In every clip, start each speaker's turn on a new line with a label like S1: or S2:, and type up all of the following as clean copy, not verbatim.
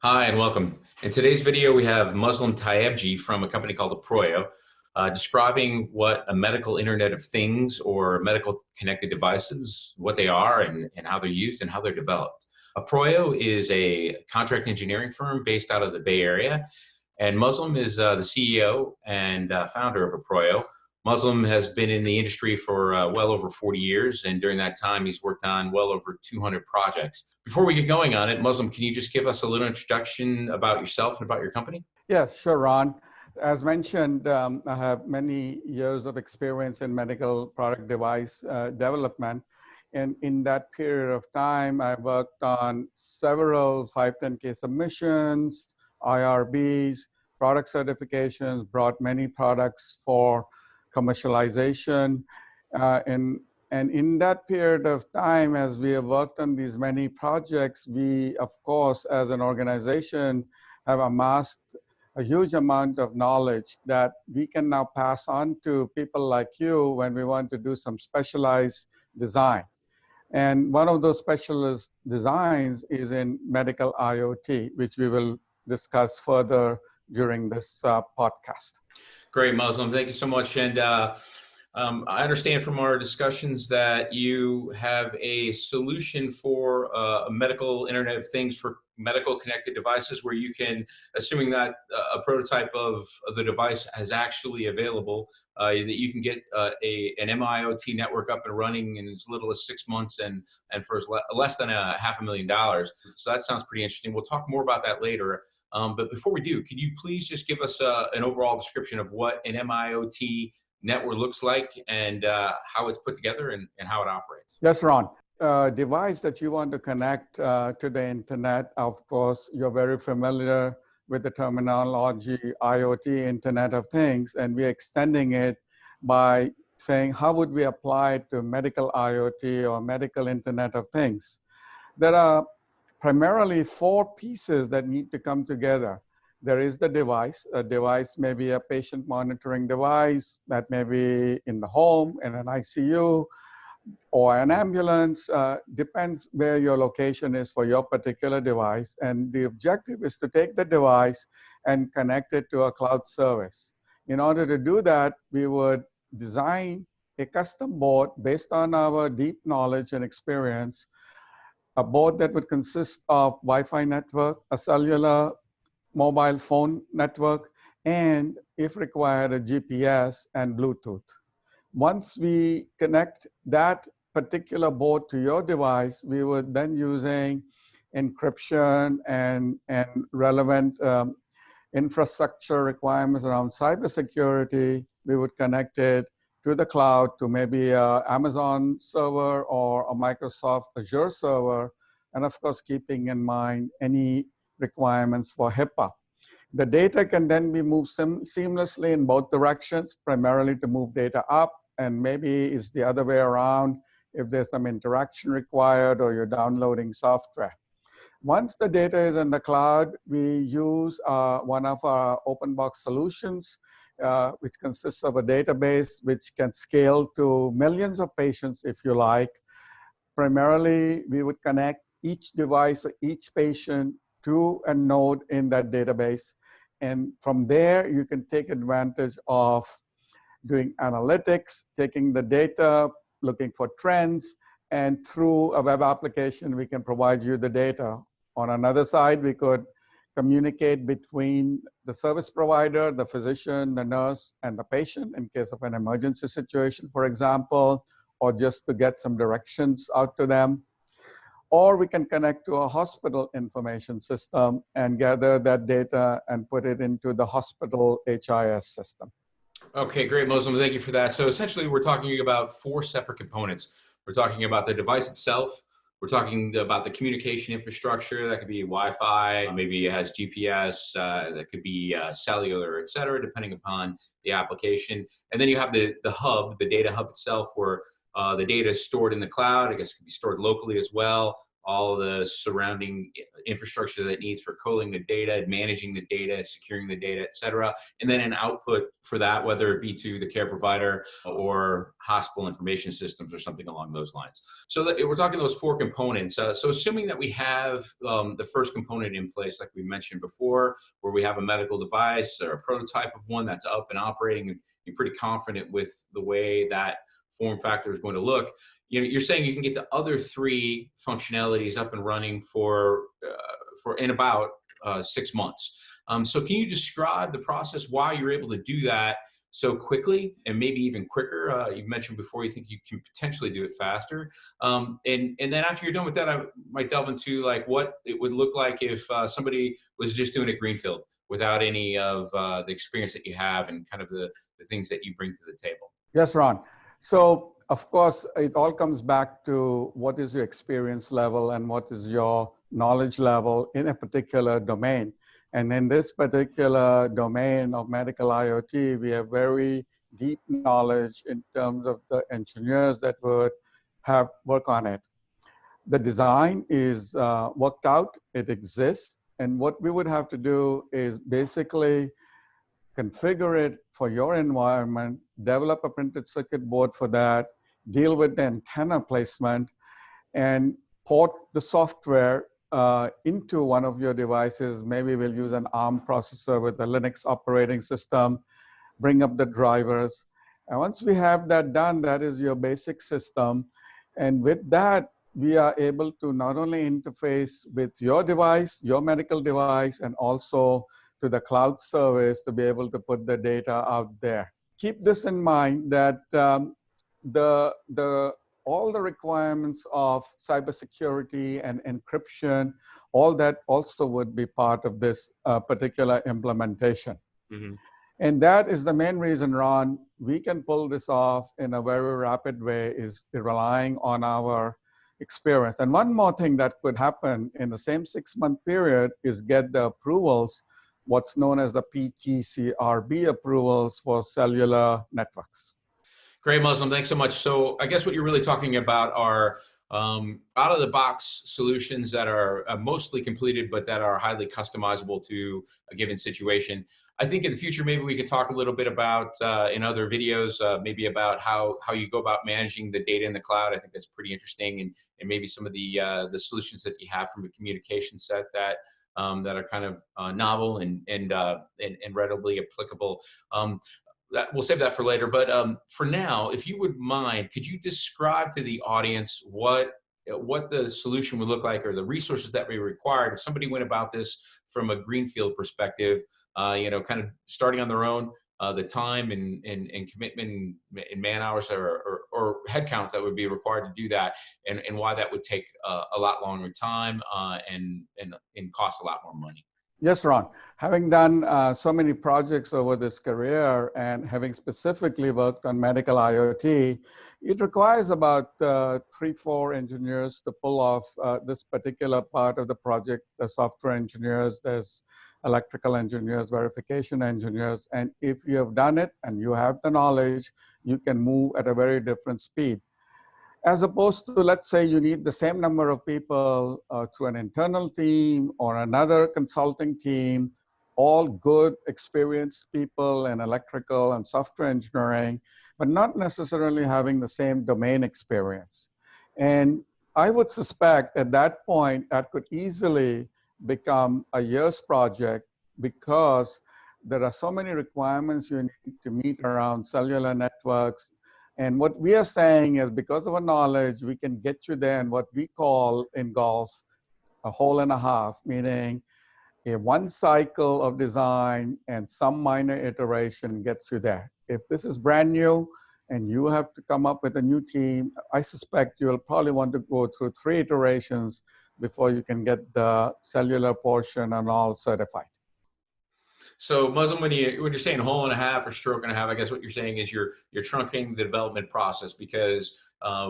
S1: Hi and welcome. In today's video, we have Muslim Taibji from a company called Aproio, describing what a medical Internet of Things or medical connected devices, what they are and how they're used and how they're developed. Aproio is a contract engineering firm based out of the Bay Area, and Muslim is the CEO and founder of Aproio. Muslim has been in the industry for well over 40 years, and during that time, he's worked on well over 200 projects. Before we get going on it, Muslim, can you just give us a little introduction about yourself and about your company?
S2: Yes, sure, Ron. As mentioned, I have many years of experience in medical product device development. And in that period of time, I worked on several 510(k) submissions, IRBs, product certifications, brought many products for commercialization. And in that period of time, as we have worked on these many projects, we, of course, as an organization, have amassed a huge amount of knowledge that we can now pass on to people like you when we want to do some specialized design. And one of those specialist designs is in medical IoT, which we will discuss further during this podcast.
S1: Great, Muslim. Thank you so much. And I understand from our discussions that you have a solution for a medical Internet of Things for medical connected devices where you can, assuming that a prototype of the device is actually available, that you can get an MIoT network up and running in as little as 6 months and for less than $500,000. So that sounds pretty interesting. We'll talk more about that later. But before we do, could you please just give us an overall description of what an MIoT network looks like and how it's put together and how it operates?
S2: Yes, Ron. Device that you want to connect to the internet, of course, you're very familiar with the terminology IoT, Internet of Things, and we're extending it by saying, how would we apply it to medical IoT or medical Internet of Things? There are primarily 4 pieces that need to come together. There is the device. A device may be a patient monitoring device that may be in the home, in an ICU, or an ambulance, depends where your location is for your particular device. And the objective is to take the device and connect it to a cloud service. In order to do that, we would design a custom board based on our deep knowledge and experience, a board that would consist of Wi-Fi network, a cellular mobile phone network, and if required, a GPS and Bluetooth. Once we connect that particular board to your device, we would then using encryption and relevant infrastructure requirements around cybersecurity, we would connect it to the cloud, to maybe an Amazon server or a Microsoft Azure server, and of course, keeping in mind any requirements for HIPAA. The data can then be moved seamlessly in both directions, primarily to move data up, and maybe it's the other way around if there's some interaction required or you're downloading software. Once the data is in the cloud, we use one of our open box solutions, which consists of a database which can scale to millions of patients if you like. Primarily, we would connect each device or each patient to a node in that database. And from there, you can take advantage of doing analytics, taking the data, looking for trends, and through a web application, we can provide you the data. On another side, we could communicate between the service provider, the physician, the nurse, and the patient in case of an emergency situation, for example, or just to get some directions out to them. Or we can connect to a hospital information system and gather that data and put it into the hospital HIS system.
S1: Okay, great, Muslim. Thank you for that. So essentially, we're talking about 4 separate components. We're talking about the device itself. We're talking about the communication infrastructure. That could be Wi-Fi, maybe it has GPS, that could be cellular, et cetera, depending upon the application. And then you have the hub, the data hub itself, where the data is stored in the cloud. I guess it can be stored locally as well. all the surrounding infrastructure that it needs for culling the data, managing the data, securing the data, et cetera, and then an output for that, whether it be to the care provider or hospital information systems or something along those lines. So we're talking those four components. So assuming that we have the first component in place, like we mentioned before, where we have a medical device or a prototype of one that's up and operating, and you're pretty confident with the way that form factor is going to look, you're saying you can get the other three functionalities up and running for in about 6 months. So can you describe the process, why you're able to do that so quickly and maybe even quicker? You mentioned before you think you can potentially do it faster. And then after you're done with that, I might delve into like what it would look like if somebody was just doing it greenfield without any of the experience that you have and kind of the things that you bring to the table.
S2: Yes, Ron. So of course, it all comes back to what is your experience level and what is your knowledge level in a particular domain. And in this particular domain of medical IoT, we have very deep knowledge in terms of the engineers that would have work on it. The design is worked out, it exists. And what we would have to do is basically configure it for your environment, develop a printed circuit board for that, deal with the antenna placement, and port the software into one of your devices. Maybe we'll use an ARM processor with a Linux operating system, bring up the drivers. And once we have that done, that is your basic system. And with that, we are able to not only interface with your device, your medical device, and also to the cloud service to be able to put the data out there. Keep this in mind that all the requirements of cybersecurity and encryption, all that also would be part of this particular implementation. Mm-hmm. And that is the main reason, Ron, we can pull this off in a very rapid way, is relying on our experience. And one more thing that could happen in the same 6-month period is get the approvals, what's known as the PTCRB approvals for cellular networks.
S1: Great, Muslim. Thanks so much. So I guess what you're really talking about are out-of-the-box solutions that are mostly completed, but that are highly customizable to a given situation. I think in the future, maybe we could talk a little bit about, in other videos, maybe about how you go about managing the data in the cloud. I think that's pretty interesting, and maybe some of the solutions that you have from a communication set that are kind of novel and readily applicable. We'll save that for later, but for now, if you would mind, could you describe to the audience what the solution would look like, or the resources that we required if somebody went about this from a greenfield perspective, kind of starting on their own, the time and commitment and man hours or headcounts that would be required to do that, and why that would take a lot longer time and cost a lot more money.
S2: Yes, Ron. Having done so many projects over this career and having specifically worked on medical IoT, it requires about 3-4 engineers to pull off this particular part of the project. The software engineers, there's electrical engineers, verification engineers. And if you have done it and you have the knowledge, you can move at a very different speed. As opposed to, let's say, you need the same number of people through an internal team or another consulting team, all good, experienced people in electrical and software engineering, but not necessarily having the same domain experience. And I would suspect at that point, that could easily become a year's project, because there are so many requirements you need to meet around cellular networks. And what we are saying is, because of our knowledge, we can get you there in what we call in golf a hole and a half, meaning one cycle of design and some minor iteration gets you there. If this is brand new and you have to come up with a new team, I suspect you'll probably want to go through 3 iterations before you can get the cellular portion and all certified.
S1: So Muslim, when you're saying hole and a half or stroke and a half, I guess what you're saying is you're truncating the development process, because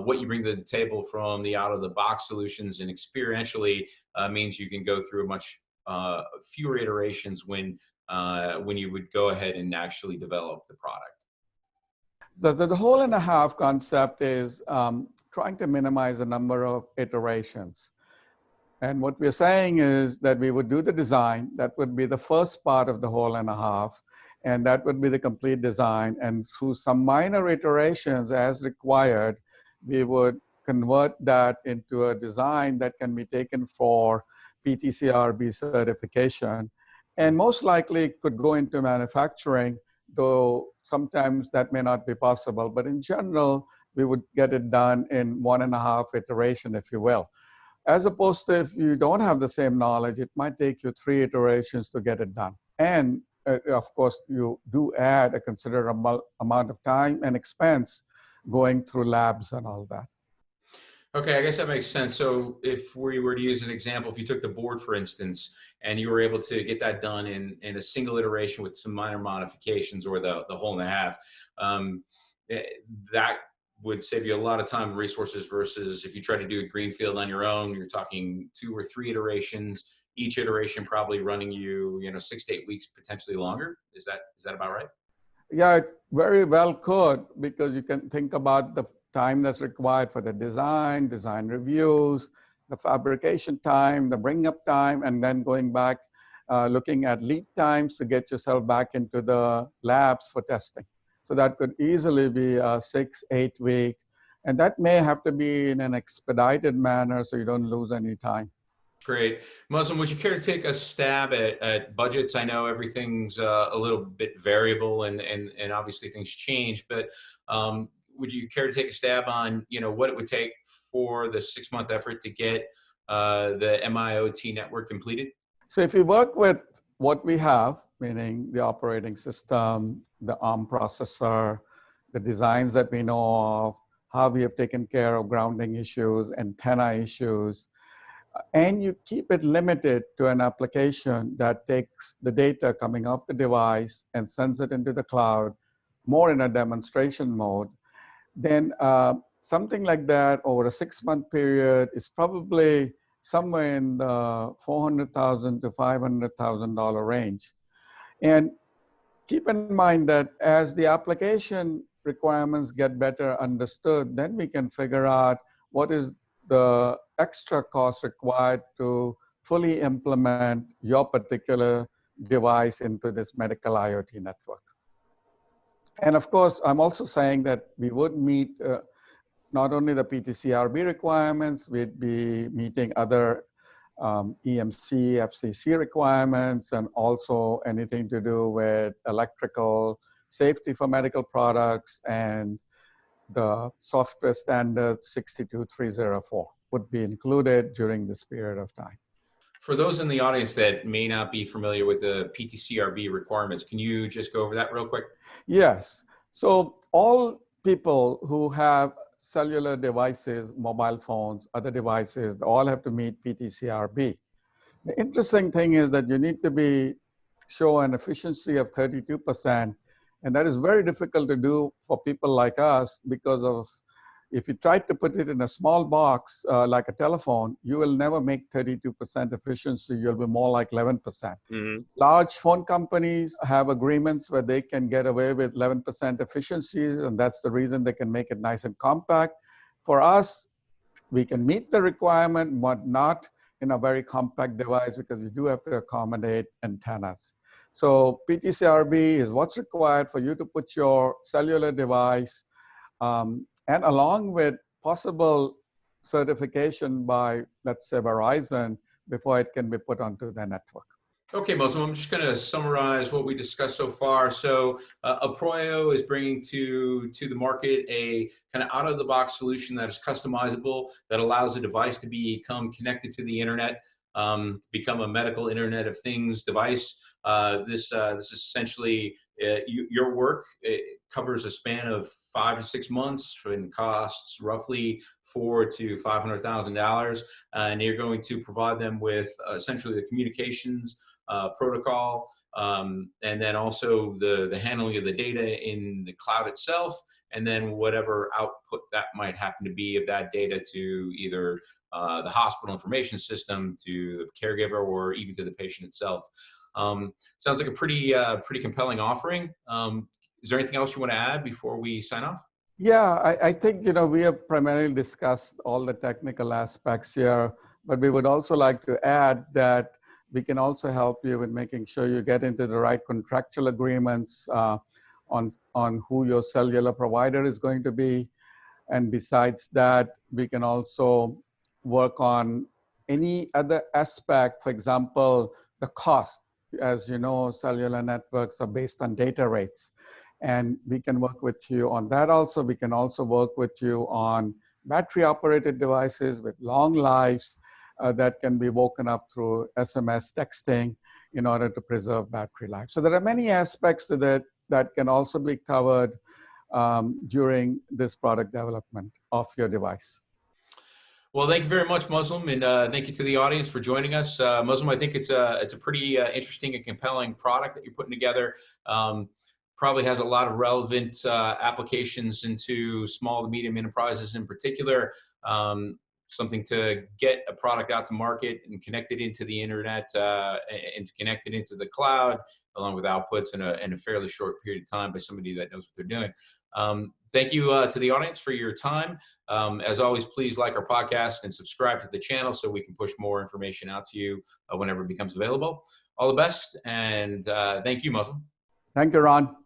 S1: what you bring to the table from the out-of-the-box solutions and experientially means you can go through a much fewer iterations when you would go ahead and actually develop the product.
S2: The hole and a half concept is trying to minimize the number of iterations. And what we're saying is that we would do the design. That would be the first part of the whole and a half. And that would be the complete design. And through some minor iterations as required, we would convert that into a design that can be taken for PTCRB certification. And most likely could go into manufacturing, though sometimes that may not be possible. But in general, we would get it done in 1.5 iteration, if you will. As opposed to if you don't have the same knowledge, it might take you 3 iterations to get it done. And of course, you do add a considerable amount of time and expense going through labs and all that.
S1: Okay, I guess that makes sense. So if we were to use an example, if you took the board, for instance, and you were able to get that done in a single iteration with some minor modifications, or the whole and a half, that would save you a lot of time and resources, versus if you try to do a greenfield on your own, you're talking 2 or 3 iterations, each iteration probably running you, 6 to 8 weeks, potentially longer. Is that about right?
S2: Yeah, it very well could, because you can think about the time that's required for the design reviews, the fabrication time, the bring up time, and then going back, looking at lead times to get yourself back into the labs for testing. So that could easily be 6, 8 weeks. And that may have to be in an expedited manner so you don't lose any time.
S1: Great. Muslim, would you care to take a stab at budgets? I know everything's a little bit variable, and obviously things change, but would you care to take a stab on what it would take for the 6-month effort to get the MIoT network completed?
S2: So if you work with what we have, meaning the operating system, the ARM processor, the designs that we know of, how we have taken care of grounding issues, antenna issues, and you keep it limited to an application that takes the data coming off the device and sends it into the cloud, more in a demonstration mode, then something like that over a 6-month period is probably somewhere in the $400,000 to $500,000 range. And keep in mind that as the application requirements get better understood, then we can figure out what is the extra cost required to fully implement your particular device into this medical IoT network. And of course, I'm also saying that we would meet not only the PTCRB requirements, we'd be meeting other EMC, FCC requirements, and also anything to do with electrical safety for medical products, and the software standard 62304 would be included during this period of time.
S1: For those in the audience that may not be familiar with the PTCRB requirements, can you just go over that real quick?
S2: Yes. So all people who have cellular devices, mobile phones, other devices, they all have to meet PTCRB. The interesting thing is that you need to show an efficiency of 32%. And that is very difficult to do for people like us, because of if you try to put it in a small box like a telephone, you will never make 32% efficiency. You'll be more like 11%. Mm-hmm. Large phone companies have agreements where they can get away with 11% efficiencies, and that's the reason they can make it nice and compact. For us, we can meet the requirement, but not in a very compact device, because you do have to accommodate antennas. So PTCRB is what's required for you to put your cellular device, and along with possible certification by, let's say, Verizon, before it can be put onto the network.
S1: Okay, Muslim, I'm just going to summarize what we discussed so far. So Aproio is bringing to the market a kind of out-of-the-box solution that is customizable, that allows a device to become connected to the internet, become a medical Internet of Things device. This is essentially your work. It covers a span of 5 to 6 months and costs roughly $400,000 to $500,000, and you're going to provide them with essentially the communications protocol, and then also the handling of the data in the cloud itself, and then whatever output that might happen to be of that data to either the hospital information system, to the caregiver, or even to the patient itself. Sounds like a pretty compelling offering. Is there anything else you want to add before we sign off?
S2: Yeah, I think we have primarily discussed all the technical aspects here. But we would also like to add that we can also help you with making sure you get into the right contractual agreements on who your cellular provider is going to be. And besides that, we can also work on any other aspect, for example, the cost. As you know, cellular networks are based on data rates. And we can work with you on that also. We can also work with you on battery-operated devices with long lives that can be woken up through SMS texting in order to preserve battery life. So there are many aspects to that that can also be covered during this product development of your device.
S1: Well, thank you very much, Muslim, and thank you to the audience for joining us. Muslim, I think it's a pretty interesting and compelling product that you're putting together. Probably has a lot of relevant applications into small to medium enterprises in particular. Something to get a product out to market and connect it into the internet and connect it into the cloud, along with outputs in a fairly short period of time by somebody that knows what they're doing. Thank you to the audience for your time. As always, please like our podcast and subscribe to the channel so we can push more information out to you whenever it becomes available. All the best, and thank you, Muslim.
S2: Thank you, Ron.